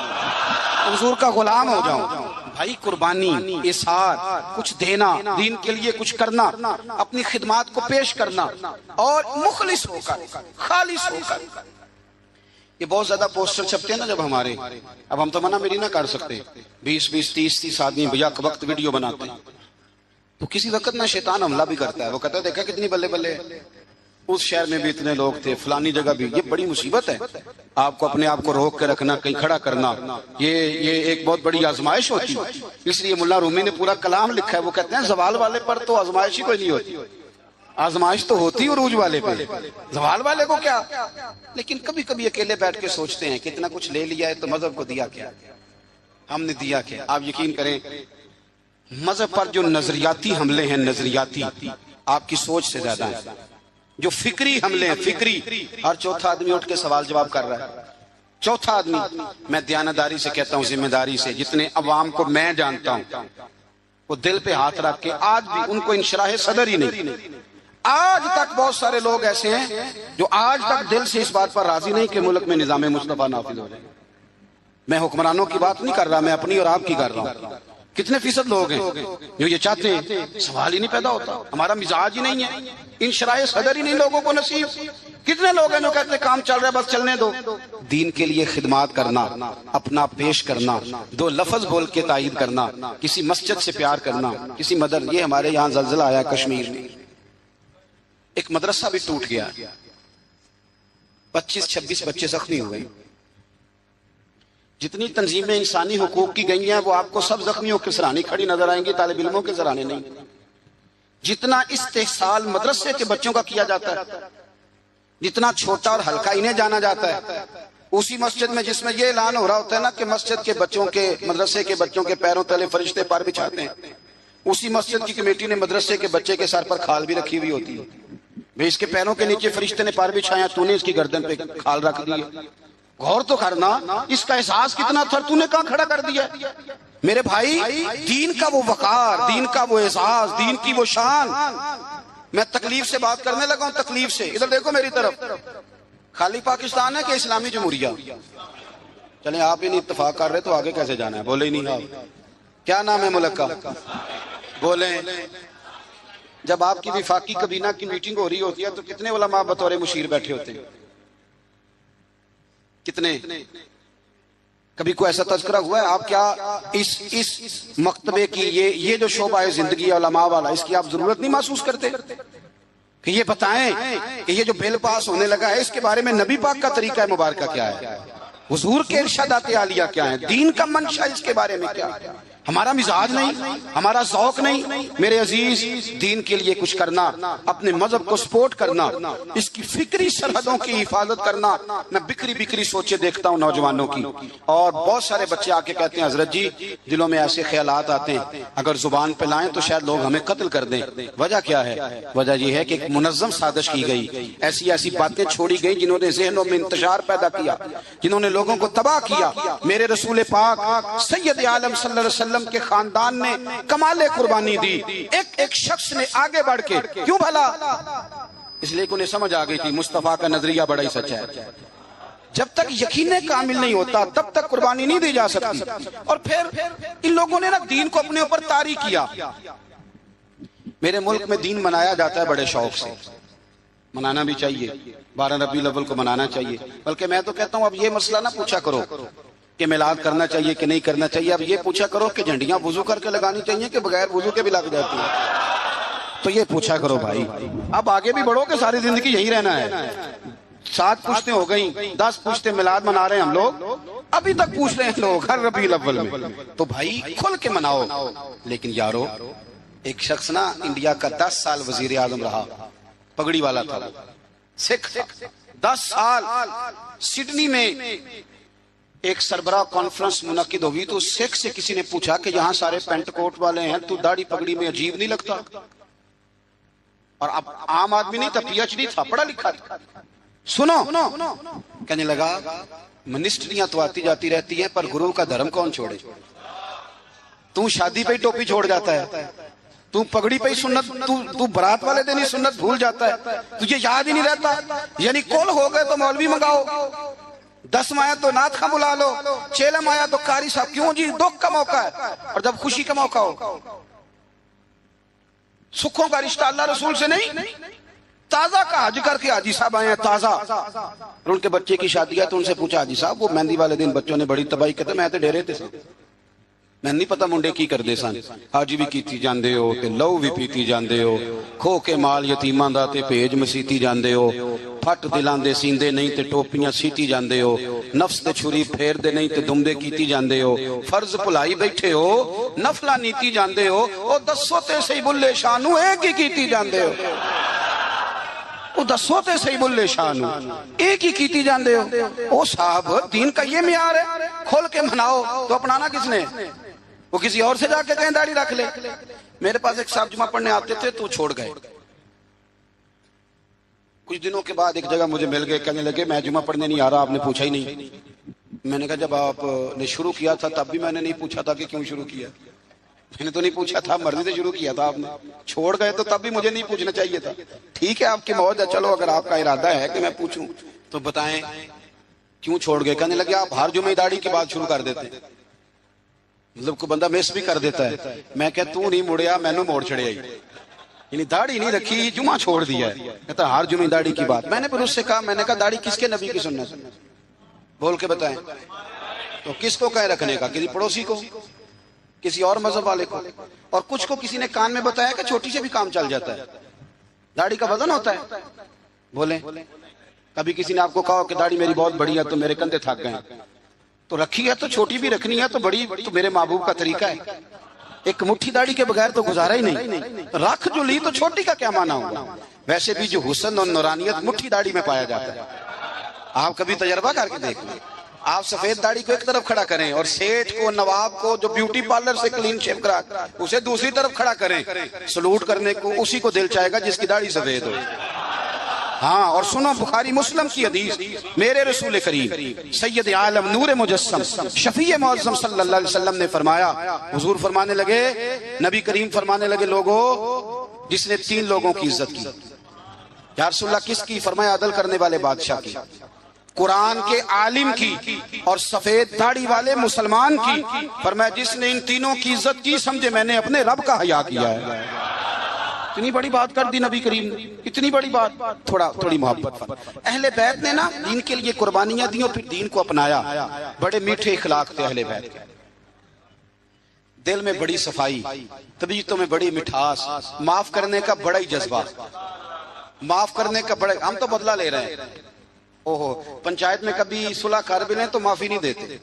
حضور کا غلام ہو جاؤں۔ بھائی قربانی، اظہار، کچھ دینا، دین کے لیے کچھ کرنا، اپنی خدمات کو پیش کرنا، اور مخلص ہو کر، خالص ہو کر۔ یہ بہت زیادہ پوسٹر چھپتے ہیں نا جب ہمارے، اب ہم تو منع میری نہ کر سکتے، 20 30 آدمی بیک وقت ویڈیو بناتے ہیں، تو کسی وقت نہ شیطان حملہ بھی کرتا ہے، وہ کہتا ہے دیکھا کتنی بلے بلے، اس شہر میں بھی اتنے لوگ تھے، فلانی جگہ بھی، یہ بڑی مصیبت ہے، آپ کو اپنے آپ کو روک کے رکھنا، کہیں کھڑا کرنا، یہ ایک بہت بڑی آزمائش ہوتی ہے۔ اس لیے مولا رومی نے پورا کلام لکھا ہے، وہ کہتے ہیں زوال والے پر تو آزمائش ہی کوئی نہیں ہوتی، آزمائش تو ہوتی عروج والے پہ، زوال والے کو کیا۔ لیکن کبھی کبھی اکیلے بیٹھ کے سوچتے ہیں کہ اتنا کچھ لے لیا ہے تو مذہب کو دیا کیا، ہم نے دیا کیا۔ آپ یقین کریں مذہب پر جو نظریاتی حملے ہیں، نظریاتی، آپ کی سوچ سے زیادہ ہیں، جو فکری حملے ہیں، فکری، ہر چوتھا آدمی اٹھ کے سوال جواب کر رہا ہے، چوتھا آدمی۔ میں دیانتداری سے کہتا ہوں، ذمہ داری سے، جتنے عوام کو میں جانتا ہوں وہ دل پہ ہاتھ رکھ کے آج بھی ان کو انشراح صدر ہی نہیں، آج تک بہت سارے لوگ ایسے ہیں جو آج تک دل سے اس بات پر راضی نہیں کہ ملک میں نظام مصطفیٰ نافذ ہو جائے۔ میں حکمرانوں کی بات نہیں کر رہا، میں اپنی اور آپ کی کر رہا ہوں۔ کتنے فیصد لوگ ہیں جو یہ چاہتے ہیں؟ سوال ہی نہیں پیدا ہوتا، ہمارا مزاج ہی نہیں ہے، انشراح صدر ہی نہیں لوگوں کو نصیب۔ کتنے لوگ ہیں جو کہتے ہیں کام چل رہا ہے بس چلنے دو۔ دین کے لیے خدمات کرنا، اپنا پیش کرنا، دو لفظ بول کے تائید کرنا، کسی مسجد سے پیار کرنا، کسی مدر، یہ ہمارے یہاں زلزلہ آیا کشمیر میں، ایک مدرسہ بھی ٹوٹ گیا، 25-26 بچے زخمی ہوئے۔ جتنی تنظیمیں انسانی حقوق کی گئی ہیں وہ آپ کو سب زخمیوں کے سرانے کھڑی نظر آئیں گی، طالب علموں کے سرانے نہیں۔ جتنا استحصال مدرسے کے بچوں کا کیا جاتا ہے، جتنا چھوٹا اور ہلکا انہیں جانا جاتا ہے، اسی مسجد میں جس میں یہ اعلان ہو رہا ہوتا ہے نا کہ مسجد کے بچوں کے، مدرسے کے بچوں کے پیروں تلے فرشتے پر بچھاتے ہیں، اسی مسجد کی کمیٹی نے مدرسے کے بچے کے سر پر کھال بھی رکھی ہوئی ہوتی ہے، بھئی اس کے پیروں کے نیچے فرشتے نے پر بچھایا، تو نے اس کی گردن پہ کھال رکھ دی۔ غور تو کرنا، اس کا احساس کتنا تھا، تو نے کہاں کھڑا کر دیا۔ میرے بھائی، دین کا وہ وقار، دین کا وہ اعزاز، دین کی وہ شان۔ میں تکلیف سے بات کرنے لگا ہوں، تکلیف سے، ادھر دیکھو میری طرف، خالی پاکستان ہے کہ اسلامی جمہوریہ؟ چلیں آپ ہی نہیں اتفاق کر رہے تو آگے کیسے جانا ہے؟ بولے ہی نہیں آپ، کیا نام ہے ملک کا؟ بولیں۔ جب آپ کی وفاقی کابینہ کی میٹنگ ہو رہی ہوتی ہے تو کتنے علماء بطور مشیر بیٹھے ہوتے ہیں؟ کتنے؟ کبھی کوئی ایسا تذکرہ ہوا ہے؟ آپ کیا اس مکتبے کی یہ جو شعبہ زندگی علماء والا، اس کی آپ ضرورت نہیں محسوس کرتے کہ یہ بتائیں کہ یہ جو بل پاس ہونے لگا ہے اس کے بارے میں نبی پاک کا طریقہ مبارکہ کیا ہے، حضور کے ارشادات عالیہ کیا ہیں، دین کا منشا اس کے بارے میں کیا ہے؟ ہمارا مزاج نہیں، ہمارا ذوق نہیں۔ میرے عزیز، دین کے لیے کچھ کرنا، اپنے مذہب کو سپورٹ کرنا، اس کی فکری سرحدوں کی حفاظت کرنا۔ میں بکری سوچے دیکھتا ہوں نوجوانوں کی، اور بہت سارے بچے آ کے کہتے ہیں حضرت جی دلوں میں ایسے خیالات آتے ہیں اگر زبان پہ لائیں تو شاید لوگ ہمیں قتل کر دیں۔ وجہ کیا ہے؟ وجہ یہ ہے کہ ایک منظم سازش کی گئی، ایسی باتیں چھوڑی گئی جنہوں نے ذہنوں میں انتشار پیدا کیا، جنہوں نے لوگوں کو تباہ کیا۔ میرے رسول پاک سید عالم صلی اللہ علیہ وسلم کے خاندان نے کمال قربانی دی، ایک شخص نے آگے بڑھ کے، کیوں بھلا؟ اس لیے کہ انہیں سمجھ آ گئی تھی مصطفیٰ کا نظریہ بڑا ہی سچا ہے۔ جب تک یقین کامل نہیں ہوتا تب تک قربانی نہیں دی جا سکتی۔ اور پھر ان لوگوں نے نا دین کو اپنے اوپر طاری کیا۔ میرے ملک میں دین منایا جاتا ہے بڑے شوق سے، منانا بھی چاہیے، 12 ربیع الاول کو منانا چاہیے، بلکہ میں تو کہتا ہوں اب یہ مسئلہ نہ پوچھا کرو کہ میلاد کرنا چاہیے کہ نہیں کرنا چاہیے، اب یہ پوچھا کرو کہ جھنڈیاں وضو کر کے لگانی چاہیے کہ بغیر وضو کے بھی لگ جاتی ہیں، تو یہ پوچھا کرو بھائی۔ اب آگے بھی بڑھو کہ ساری زندگی یہی رہنا ہے؟ 7 پوچھتے ہو گئیں، 10 پوچھتے میلاد منا رہے ہیں ہم لوگ، ابھی تک پوچھ رہے ہیں لوگ ہر ربیع الاول میں، تو بھائی کھل کے مناؤ۔ لیکن یارو، ایک شخص نا انڈیا کا 10 سال وزیر اعظم رہا، پگڑی والا تھا، سکھ تھا، 10 سال۔ سڈنی میں ایک سربراہ کانفرنس منعقد ہوئی تو سکھ سے کسی نے پوچھا کہ یہاں سارے پینٹ کوٹ والے ہیں، تو داڑھی پگڑی میں عجیب نہیں لگتا؟ اور اب عام آدمی نہیں تھا، پی ایچ ڈی تھا، پڑھا لکھا تھا۔ سنو، کہنے لگا منسٹریاں تو آتی جاتی رہتی ہیں پر گرو کا دھرم کون چھوڑے؟ تو شادی پہ ہی ٹوپی چھوڑ جاتا ہے، تو پگڑی پہ ہی سنت، تو برات والے دن ہی سنت بھول جاتا ہے، تجھے یاد ہی نہیں رہتا۔ یعنی کول ہو گئے تو مولوی منگاؤ، 10 آیا تو نعت خواں بلا لو، 6 آیا تو قاری صاحب، کیوں جی؟ دکھ کا موقع ہے، اور جب خوشی کا موقع ہو، سکھوں کا رشتہ اللہ رسول سے نہیں، تازہ کا حج کر کے حاجی صاحب آئے ہیں تازہ، اور ان کے بچے کی شادی ہے تو ان سے پوچھا حاجی صاحب وہ مہندی والے دن بچوں نے بڑی تباہی کہتے میں تے ڈیرے تے سی، میں نہیں پتا منڈے کی کردے سن، حج بھی کیتی جاندے ہو تے لہو بھی پیتی جاندے ہو، کھو کے مال یتیماں دا تے بھیج مسیتی جاندے ہو، پھٹ دلاں دے سیندے نہیں تے ٹوپیاں سیتی جاندے ہو، نفس تے چھری پھیر دے نہیں تے دمدے کیتی جاندے ہو، فرض بھلائی بیٹھے ہو، نفلا نیتی جاندے ہو، او دسو تے صحیح بلے شانو ایک ہی کیتی جاندے ہو، او دسو تے صحیح بلے شانو ایک ہی کیتی جاندے ہو۔ او صاحب دین کا یہ معیار ہے، کھول کے مناؤ تو اپنانا کس نے؟ وہ کسی اور سے جا کے کہیں داڑھی رکھ لے۔ میرے پاس ایک صاحب جمعہ پڑھنے آتے تھے تو چھوڑ گئے، کچھ دنوں کے بعد ایک جگہ مجھے مل گئے، کہنے لگے میں جمعہ پڑھنے نہیں آ رہا، آپ نے پوچھا ہی نہیں۔ میں نے کہا جب آپ نے شروع کیا تھا تب بھی میں نے نہیں پوچھا تھا کہ کیوں شروع کیا، میں نے تو نہیں پوچھا تھا، مرضی سے شروع کیا تھا آپ نے، چھوڑ گئے تو تب بھی مجھے نہیں پوچھنا چاہیے تھا۔ ٹھیک ہے آپ کی موج ہے، چلو اگر آپ کا ارادہ ہے کہ میں پوچھوں تو بتائیں کیوں چھوڑ گئے؟ کہنے لگے آپ ہر جمعہ داڑھی کی بات شروع کر دیتے، مطلب کو بندہ مس بھی کر دیتا ہے۔ میں کہ تو نہیں مڑیا میں نے موڑ چھڑیا، یعنی داڑھی نہیں رکھی جمعہ چھوڑ دیا ہے، کہتا ہر جمعہ داڑھی کی بات۔ میں نے پھر اس سے کہا، میں نے کہا داڑھی کس کے نبی کی سنت بول کے بتائیں، تو کس کو کہہ رکھنے کا؟ کسی پڑوسی کو، کسی اور مذہب والے کو، اور کچھ کو کسی نے کان میں بتایا کہ چھوٹی سے بھی کام چل جاتا ہے، داڑھی کا وزن ہوتا ہے۔ بولیں کبھی کسی نے آپ کو کہا کہ داڑھی میری بہت بڑی ہے تو میرے کندھے تھک گئے، تو رکھی ہے تو چھوٹی بھی رکھنی ہے تو بڑی تو میرے محبوب کا طریقہ ہے، ایک مٹھی داڑھی کے بغیر تو گزارا ہی نہیں، رکھ جو لی تو چھوٹی کا کیا معنی ہوگا؟ ویسے بھی جو حسن اور نورانیت مٹھی داڑھی میں پایا جاتا ہے، آپ کبھی تجربہ کر کے دیکھ لیں۔ آپ سفید داڑھی کو ایک طرف کھڑا کریں اور سیٹھ کو نواب کو جو بیوٹی پارلر سے کلین شیو کرا اسے دوسری طرف کھڑا کریں، سلوٹ کرنے کو اسی کو دل چاہے گا جس کی داڑھی سفید ہو۔ ہاں، اور سنو بخاری مسلم کی حدیث، میرے رسول کریم سید عالم نور مجسم شفیع معظم صلی اللہ علیہ وسلم نے فرمایا، حضور فرمانے لگے، نبی کریم فرمانے لگے، لوگوں جس نے 3 لوگوں کی عزت کی۔ یا رسول اللہ کس کی؟ فرمایا عدل کرنے والے بادشاہ کی، قرآن کے عالم کی، اور سفید داڑھی والے مسلمان کی۔ فرمایا جس نے ان تینوں کی عزت کی سمجھے میں نے اپنے رب کا حیا کیا ہے۔ اتنی بڑی بات کر دی نبی کریم نے، اتنی بڑی بات، تھوڑی محبت۔ اہل بیت نے نا دین کے لیے قربانیاں دی اور پھر دین کو اپنایا، بڑے میٹھے اخلاق تھے اہل بیت کے، دل میں بڑی صفائی، طبیعتوں میں بڑی مٹھاس، معاف کرنے کا بڑا ہی جذبہ، معاف کرنے کا بڑا۔ ہم تو بدلہ لے رہے ہیں، اوہو پنچایت میں کبھی صلح کر بھی لیں تو معافی نہیں دیتے،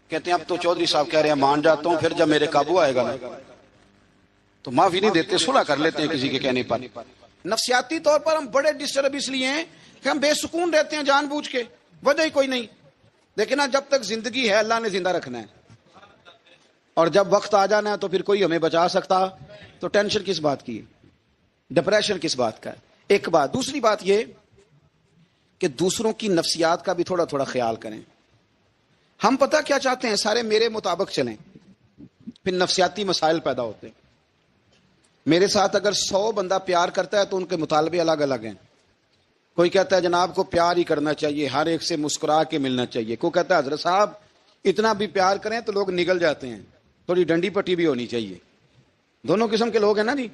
کہتے ہیں اب تو چودھری صاحب کہہ رہے ہیں مان جاتا ہوں، پھر جب میرے قابو آئے گا نا تو معافی نہیں دیتے، صلح کر لیتے ہیں کسی کے کہنے پر۔ نفسیاتی طور پر ہم بڑے ڈسٹرب اس لیے ہیں کہ ہم بے سکون رہتے ہیں جان بوجھ کے، وجہ ہی کوئی نہیں، لیکن جب تک زندگی ہے اللہ نے زندہ رکھنا ہے، اور جب وقت آ جانا ہے تو پھر کوئی ہمیں بچا سکتا، تو ٹینشن کس بات کی ہے، ڈپریشن کس بات کا ہے؟ ایک بات۔ دوسری بات یہ کہ دوسروں کی نفسیات کا بھی تھوڑا تھوڑا خیال کریں۔ ہم پتہ کیا چاہتے ہیں؟ سارے میرے مطابق چلیں، پھر نفسیاتی مسائل پیدا ہوتے ہیں۔ میرے ساتھ اگر 100 بندہ پیار کرتا ہے تو ان کے مطالبے الگ الگ ہیں۔ کوئی کہتا ہے جناب کو پیار ہی کرنا چاہیے، ہر ایک سے مسکرا کے ملنا چاہیے، کوئی کہتا ہے حضرت صاحب اتنا بھی پیار کریں تو لوگ نگل جاتے ہیں، تھوڑی ڈنڈی پٹی بھی ہونی چاہیے۔ دونوں قسم کے لوگ ہیں نا جی۔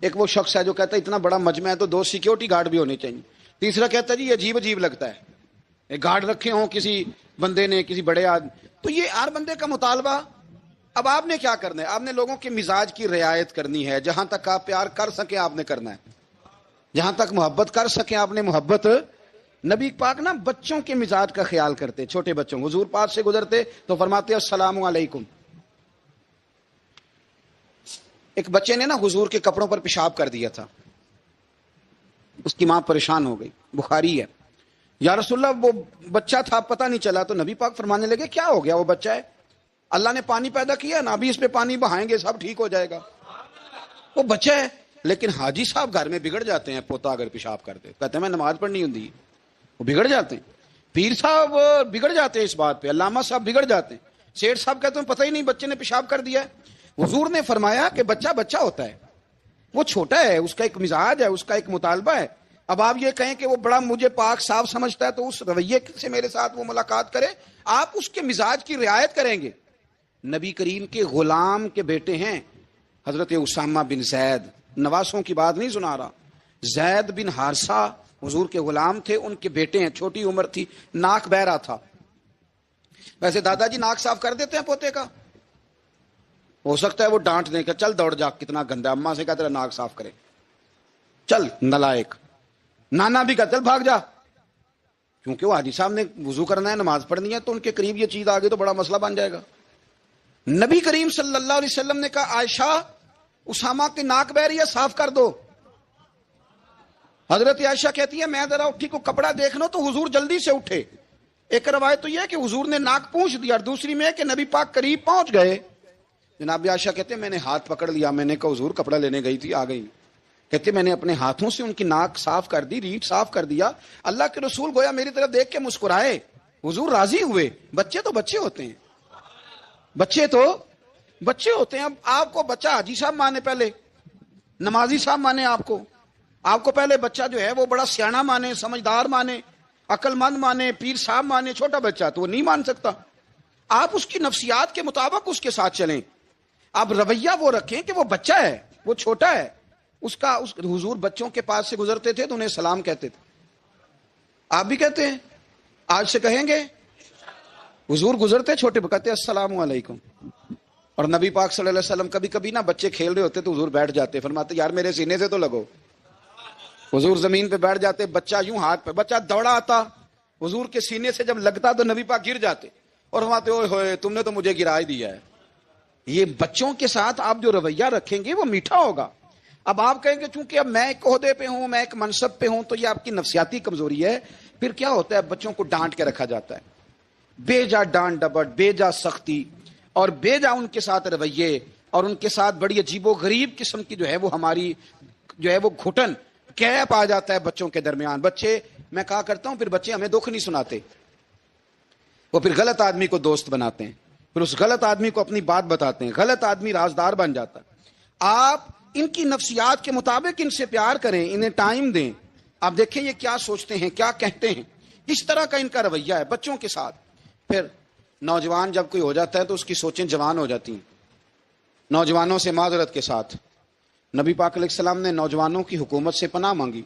ایک وہ شخص ہے جو کہتا ہے اتنا بڑا مجمع ہے تو 2 سیکیورٹی گارڈ بھی ہونے چاہیے۔ تیسرا کہتا ہے جی یہ عجیب عجیب لگتا ہے، گارڈ رکھے ہوں کسی بندے نے، کسی بڑے آدمی، تو یہ ہر بندے کا مطالبہ۔ اب آپ نے کیا کرنا ہے؟ آپ نے لوگوں کے مزاج کی رعایت کرنی ہے، جہاں تک آپ پیار کر سکیں آپ نے کرنا ہے، جہاں تک محبت کر سکیں آپ نے محبت۔ نبی پاک نا بچوں کے مزاج کا خیال کرتے، چھوٹے بچوں، حضور پاک سے گزرتے تو فرماتے السلام علیکم۔ ایک بچے نے نا حضور کے کپڑوں پر پیشاب کر دیا تھا، اس کی ماں پریشان ہو گئی، بخاری ہے۔ یا رسول اللہ وہ بچہ تھا پتہ نہیں چلا، تو نبی پاک فرمانے لگے کیا ہو گیا؟ وہ بچہ ہے، اللہ نے پانی پیدا کیا نا، ابھی اس پہ پانی بہائیں گے سب ٹھیک ہو جائے گا، وہ بچہ ہے۔ لیکن حاجی صاحب گھر میں بگڑ جاتے ہیں، پوتا اگر پیشاب کرتے کہتے ہیں میں نماز پڑھنی ہوں، وہ بگڑ جاتے ہیں۔ پیر صاحب بگڑ جاتے ہیں اس بات پہ، علامہ صاحب بگڑ جاتے ہیں، سیٹھ صاحب کہتے ہیں پتہ ہی نہیں بچے نے پیشاب کر دیا ہے۔ حضور نے فرمایا کہ بچہ بچہ ہوتا ہے، وہ چھوٹا ہے، اس کا ایک مزاج ہے، اس کا ایک مطالبہ ہے۔ اب آپ یہ کہیں کہ وہ بڑا مجھے پاک صاف سمجھتا ہے تو اس رویے سے میرے ساتھ وہ ملاقات کرے، آپ اس کے مزاج کی رعایت کریں گے۔ نبی کریم کے غلام کے بیٹے ہیں حضرت اسامہ بن زید، نواسوں کی بات نہیں سنا رہا، زید بن حارثہ حضور کے غلام تھے، ان کے بیٹے ہیں، چھوٹی عمر تھی، ناک بہ رہا تھا. ویسے دادا جی ناک صاف کر دیتے ہیں پوتے کا؟ ہو سکتا ہے وہ ڈانٹ دیں کہ چل دوڑ جا، کتنا گندا، اماں سے کہا تیرا ناک صاف کرے، چل نالائق. نانا بھی کہا چل بھاگ جا، کیونکہ وہ حاجی صاحب نے وضو کرنا ہے، نماز پڑھنی ہے، تو ان کے قریب یہ چیز آ گئی تو بڑا مسئلہ بن جائے گا. نبی کریم صلی اللہ علیہ وسلم نے کہا عائشہ اسامہ کی ناک بہ رہی ہے، صاف کر دو. حضرت عائشہ کہتی ہے میں ذرا اٹھی کو کپڑا دیکھ لو تو حضور جلدی سے اٹھے. ایک روایت تو یہ ہے کہ حضور نے ناک پونچھ دیا، اور دوسری میں ہے کہ نبی پاک قریب پہنچ گئے. جناب عائشہ کہتے ہیں میں نے ہاتھ پکڑ لیا، میں نے کہا حضور کپڑا لینے گئی تھی، آ گئی. کہتے میں نے اپنے ہاتھوں سے ان کی ناک صاف کر دی، ریٹ صاف کر دیا. اللہ کے رسول گویا میری طرف دیکھ کے مسکرائے، حضور راضی ہوئے. بچے تو بچے ہوتے ہیں، بچے تو بچے ہوتے ہیں. اب آپ کو بچہ حاجی صاحب مانے، پہلے نمازی صاحب مانے، آپ کو پہلے بچہ جو ہے وہ بڑا سیاںا مانے، سمجھدار مانے، عقل مند مانے، پیر صاحب مانے. چھوٹا بچہ تو وہ نہیں مان سکتا. آپ اس کی نفسیات کے مطابق اس کے ساتھ چلیں. آپ رویہ وہ رکھیں کہ وہ بچہ ہے، وہ چھوٹا ہے. حضور بچوں کے پاس سے گزرتے تھے تو انہیں سلام کہتے تھے. آپ بھی کہتے ہیں، آج سے کہیں گے. حضور گزرتے چھوٹے کہتے السلام علیکم. اور نبی پاک صلی اللہ علیہ وسلم کبھی کبھی نا بچے کھیل رہے ہوتے تو حضور بیٹھ جاتے، فرماتے یار میرے سینے سے تو لگو. حضور زمین پہ بیٹھ جاتے، بچہ یوں ہاتھ پہ، بچہ دوڑا آتا، حضور کے سینے سے جب لگتا تو نبی پاک گر جاتے اور فرماتے اوئے ہوئے تم نے تو مجھے گرا ہی دیا ہے. یہ بچوں کے ساتھ آپ جو رویہ رکھیں گے وہ میٹھا ہوگا. اب آپ کہیں گے چونکہ اب میں ایک عہدے پہ ہوں، میں ایک منصب پہ ہوں، تو یہ آپ کی نفسیاتی کمزوری ہے. پھر کیا ہوتا ہے، بچوں کو ڈانٹ کے رکھا جاتا ہے، بے جا ڈانٹ ڈپٹ، بے جا سختی، اور بے جا ان کے ساتھ رویے، اور ان کے ساتھ بڑی عجیب و غریب قسم کی جو ہے وہ ہماری جو ہے وہ گھٹن گیپ آ جاتا ہے بچوں کے درمیان. بچے، میں کہا کرتا ہوں، پھر بچے ہمیں دکھ نہیں سناتے، وہ پھر غلط آدمی کو دوست بناتے ہیں، پھر اس غلط آدمی کو اپنی بات بتاتے ہیں، غلط آدمی رازدار بن جاتا ہے. آپ ان کی نفسیات کے مطابق ان سے پیار کریں، انہیں ٹائم دیں. آپ دیکھیں یہ کیا سوچتے ہیں، کیا کہتے ہیں، اس طرح کا ان کا رویہ ہے بچوں کے ساتھ. پھر نوجوان جب کوئی ہو جاتا ہے تو اس کی سوچیں جوان ہو جاتی ہیں. نوجوانوں سے معذرت کے ساتھ نبی پاک علیہ السلام نے نوجوانوں کی حکومت سے پناہ مانگی.